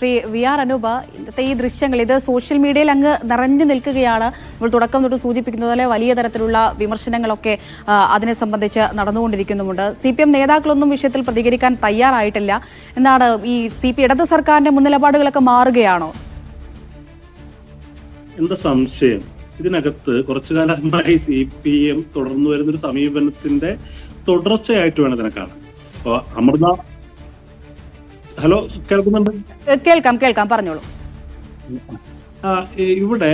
Shri V R Anupa, ഇന്നത്തെ ഈ ദൃശ്യങ്ങൾ ഇത് സോഷ്യൽ മീഡിയയിൽ അങ്ങ് നിറഞ്ഞു നിൽക്കുകയാണ്. നമ്മൾ തുടക്കം തൊട്ട് സൂചിപ്പിക്കുന്നത് പോലെ വലിയ തരത്തിലുള്ള വിമർശനങ്ങളൊക്കെ അതിനെ സംബന്ധിച്ച് നടന്നുകൊണ്ടിരിക്കുന്നുമുണ്ട്. CPM നേതാക്കളൊന്നും വിഷയത്തിൽ പ്രതികരിക്കാൻ തയ്യാറായിട്ടില്ല. എന്താണ് ഈ ഇടത് സർക്കാരിന്റെ മുൻനിലപാടുകളൊക്കെ മാറുകയാണോ? എന്താ സംശയം? ഇതിനകത്ത് കുറച്ചു കാലമായി CPM തുടർന്നു വരുന്നൊരു സമീപനത്തിന്റെ തുടർച്ചയായിട്ട് വേണം ഇതിനെ കാണാൻ. അപ്പൊ അമൃത, ഹലോ, കേൾക്കുന്നുണ്ട്? കേൾക്കാം, പറഞ്ഞോളൂ. ഇവിടെ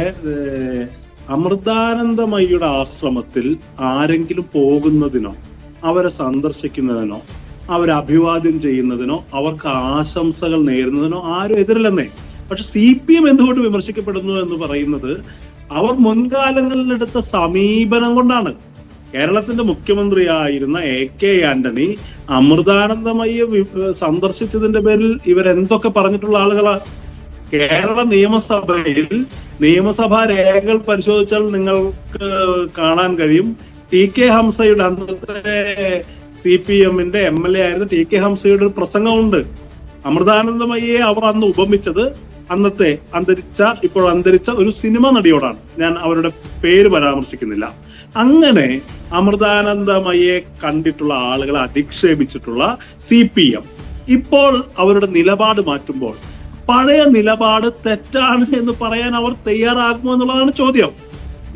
അമൃതാനന്ദമയിയുടെ ആശ്രമത്തിൽ ആരെങ്കിലും പോകുന്നതിനോ അവരെ സന്ദർശിക്കുന്നതിനോ അവരെ അഭിവാദ്യം ചെയ്യുന്നതിനോ അവർക്ക് ആശംസകൾ നേരുന്നതിനോ ആരും എതിരില്ലെന്നേ. പക്ഷെ CPM എന്തുകൊണ്ട് വിമർശിക്കപ്പെടുന്നു എന്ന് പറയുന്നത് അവർ മുൻകാലങ്ങളിലെടുത്ത സമീപനം കൊണ്ടാണ്. കേരളത്തിന്റെ മുഖ്യമന്ത്രിയായിരുന്ന AK ആന്റണി അമൃതാനന്ദമയെ സന്ദർശിച്ചതിന്റെ പേരിൽ ഇവരെന്തൊക്കെ പറഞ്ഞിട്ടുള്ള ആളുകളാണ്. കേരള നിയമസഭാ രേഖകൾ പരിശോധിച്ചാൽ നിങ്ങൾക്ക് കാണാൻ കഴിയും. TK ഹംസയുടെ, അന്നത്തെ CPM-ന്റെ MLA ആയിരുന്ന TK ഹംസയുടെ ഒരു പ്രസംഗമുണ്ട്. അമൃതാനന്ദമയെ അവർ അന്ന് ഉപമിച്ചത് അന്നത്തെ ഇപ്പോൾ അന്തരിച്ച ഒരു സിനിമ നടിയോടാണ്. ഞാൻ അവരുടെ പേര് പരാമർശിക്കുന്നില്ല. അങ്ങനെ അമൃതാനന്ദമയെ കണ്ടിട്ടുള്ള ആളുകളെ അധിക്ഷേപിച്ചിട്ടുള്ള CPM ഇപ്പോൾ അവരുടെ നിലപാട് മാറ്റുമ്പോൾ പഴയ നിലപാട് തെറ്റാണ് എന്ന് പറയാൻ അവർ തയ്യാറാകുമോ എന്നുള്ളതാണ് ചോദ്യം.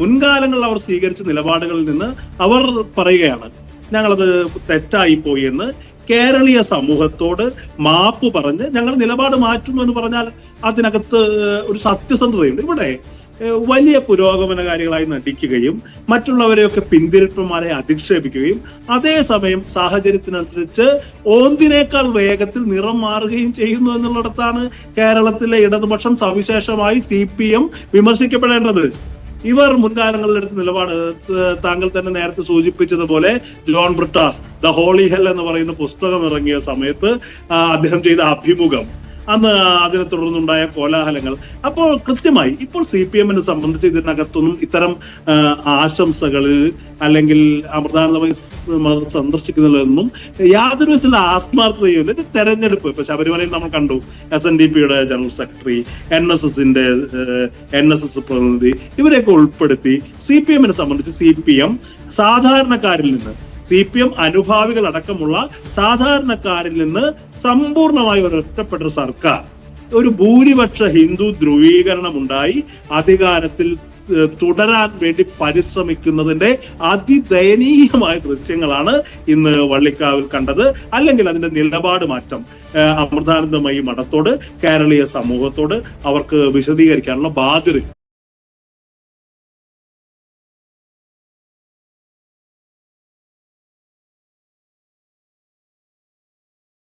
മുൻകാലങ്ങളിൽ അവർ സ്വീകരിച്ച നിലപാടുകളിൽ നിന്ന് അവർ പറയുകയാണ് ഞങ്ങളത് തെറ്റായി പോയി എന്ന്. കേരളീയ സമൂഹത്തോട് മാപ്പ് പറഞ്ഞ് ഞങ്ങൾ നിലപാട് മാറ്റുന്നു എന്ന് പറഞ്ഞാൽ അതിനകത്ത് ഒരു സത്യസന്ധതയുണ്ട്. ഇവിടെ വലിയ പുരോഗമനകാരികളായി നടിക്കുകയും മറ്റുള്ളവരെയൊക്കെ പിന്തിരിപ്പന്മാരെ അധിക്ഷേപിക്കുകയും അതേസമയം സാഹചര്യത്തിനനുസരിച്ച് ഓന്തിനേക്കാൾ വേഗത്തിൽ നിറം മാറുകയും ചെയ്യുന്നു എന്നുള്ളിടത്താണ് കേരളത്തിലെ ഇടതുപക്ഷം, സവിശേഷമായി CPM വിമർശിക്കപ്പെടേണ്ടത്. ഇവർ മുൻകാലങ്ങളിലെടുത്ത നിലപാട് താങ്കൾ തന്നെ നേരത്തെ സൂചിപ്പിച്ചതുപോലെ John Brittas the holy hell എന്ന് പറയുന്ന പുസ്തകം ഇറങ്ങിയ സമയത്ത് അദ്ദേഹം ചെയ്ത അഭിമുഖം, അന്ന് അതിനെ തുടർന്നുണ്ടായ കോലാഹലങ്ങൾ, അപ്പോൾ കൃത്യമായി ഇപ്പോൾ CPM-നെ സംബന്ധിച്ച് ഇതിനകത്തൊന്നും ഇത്തരം ആശംസകളിൽ അല്ലെങ്കിൽ അമൃതാനന്ദമയി സന്ദർശിക്കുന്നതിലൊന്നും യാതൊരു വിധത്തിലുള്ള ആത്മാർത്ഥതയുമില്ല. ഇത് തെരഞ്ഞെടുപ്പ്. ഇപ്പൊ ശബരിമലയിൽ നമ്മൾ കണ്ടു SNDP-യുടെ ജനറൽ സെക്രട്ടറി, NSS പ്രതിനിധി, ഇവരെയൊക്കെ ഉൾപ്പെടുത്തി CPM-നെ സംബന്ധിച്ച് CPM സാധാരണക്കാരിൽ നിന്ന്, CPM അനുഭാവികൾ അടക്കമുള്ള സാധാരണക്കാരിൽ നിന്ന് സമ്പൂർണമായി ഒരൊറ്റപ്പെട്ട സർക്കാർ, ഒരു ഭൂരിപക്ഷ ഹിന്ദു ധ്രുവീകരണം ഉണ്ടായി അധികാരത്തിൽ തുടരാൻ വേണ്ടി പരിശ്രമിക്കുന്നതിന്റെ അതിദയനീയമായ ദൃശ്യങ്ങളാണ് ഇന്ന് വള്ളിക്കാവിൽ കണ്ടത്. അല്ലെങ്കിൽ അതിന്റെ നിലപാട് മാറ്റം അമൃതാനന്ദമയി മഠത്തോട്, കേരളീയ സമൂഹത്തോട് അവർക്ക് വിശദീകരിക്കാനുള്ള ബാധ്യത